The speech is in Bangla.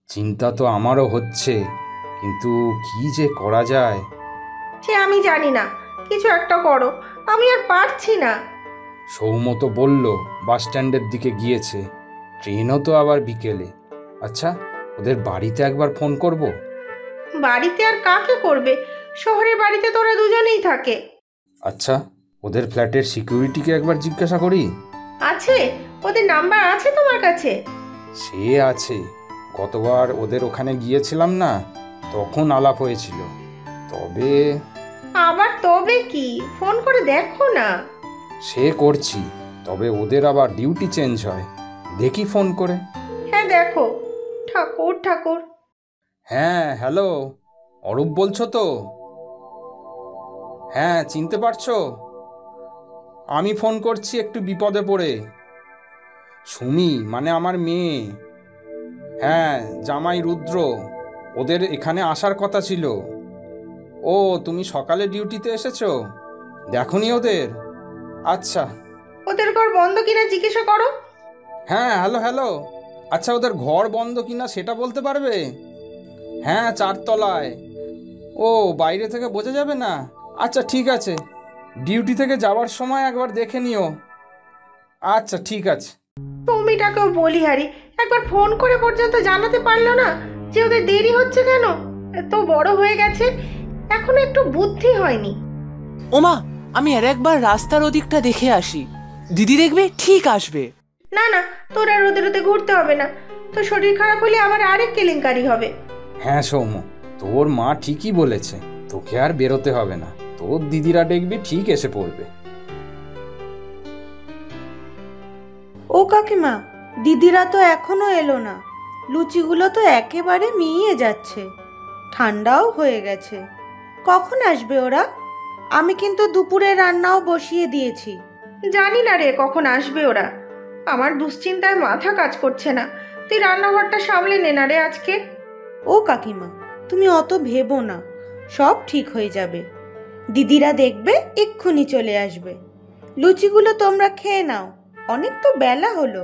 চিন্তা তো আমারও হচ্ছে, কিন্তু কি যে করা যায়। সে আমি জানি না, কিছু একটা করো, আমি আর পারছি না। সৌম্য তো বলল বাস স্ট্যান্ডের দিকে গিয়েছে, ট্রেনও তো আবার বিকেলে। আচ্ছা, ওদের বাড়িতে একবার ফোন করব। বাড়িতে আর কাকে করবে, শহরের বাড়িতে তোরা দুজনেই থাকে। আচ্ছা, ওদের ফ্ল্যাটের সিকিউরিটিকে একবার জিজ্ঞাসা করি। আছে? ওদের নাম্বার আছে তোমার কাছে? সে আছে, গতবার ওদের ওখানে গিয়েছিলাম না, তখন আলাপ হয়েছিল। তবে আবার তবে কি, ফোন করে দেখো না। সে করছি, তবে ওদের আবার ডিউটি চেঞ্জ হয়, দেখি ফোন করে। হ্যাঁ দেখো। ঠাকুর ঠাকুর। হ্যাঁ, হ্যালো, অরূপ বলছো তো? হ্যাঁ, চিনতে পারছো? আমি ফোন করছি একটু বিপদে পড়ে। সুমি মানে আমার মেয়ে। হ্যাঁ, জামাই রুদ্র, ওদের এখানে আসার কথা ছিল। ও, তুমি সকালে ডিউটিতে এসেছো, দেখোনি ওদের? আচ্ছা। ওদের ঘর বন্ধ কিনা জিজ্ঞাসা করো। হ্যাঁ, হ্যালো হ্যালো। আচ্ছা, ওদের ঘর বন্ধ কিনা সেটা বলতে পারবে? হ্যাঁ, 4 তলায়। ও, বাইরে থেকে বোঝা যাবে না? আচ্ছা ঠিক আছে, ডিউটি থেকে যাওয়ার সময় একবার দেখে নিও। আচ্ছা ঠিক আছে। তুমিটাকেও বলি হারি, একবার ফোন করে পর্যন্ত জানাতে পারলো না যে ওদের দেরি হচ্ছে কেন। এত বড় হয়ে গেছে, এখনো একটু বুদ্ধি হয়নি। ওমা, আমি আর একবার রাস্তার ওদিকটা দেখে আসি। দিদি দেখবে ঠিক আসবে। না না, তোর আর রোদে রোদে ঘুরতে হবে না, তো শরীর খারাপ হলে আবার আরেক কেলেঙ্কারি হবে। হ্যাঁ সৌম্য, তোর মা ঠিকই বলেছে, তোকে আর বেরোতে হবে না, তোর দিদিরা দেখবি ঠিক এসে পড়বে। ও কাকিমা, দিদিরা তো এখনো এলো না। লুচিগুলো তো একেবারে মিইয়ে যাচ্ছে, ঠান্ডাও হয়ে গেছে। কখন আসবে ওরা? আমি কিন্তু দুপুরে রান্নাও বসিয়ে দিয়েছি। জানি না রে কখন আসবে ওরা, আমার দুশ্চিন্তায় মাথা কাজ করছে না। তুই রান্নাঘরটা সামলে নে না রে আজকে। ও কাকিমা, তুমি অত ভেবো না, সব ঠিক হয়ে যাবে। দিদিরা দেখবে এক্ষুনি চলে আসবে। লুচিগুলো তোমরা খেয়ে নাও, অনেক তো বেলা হলো।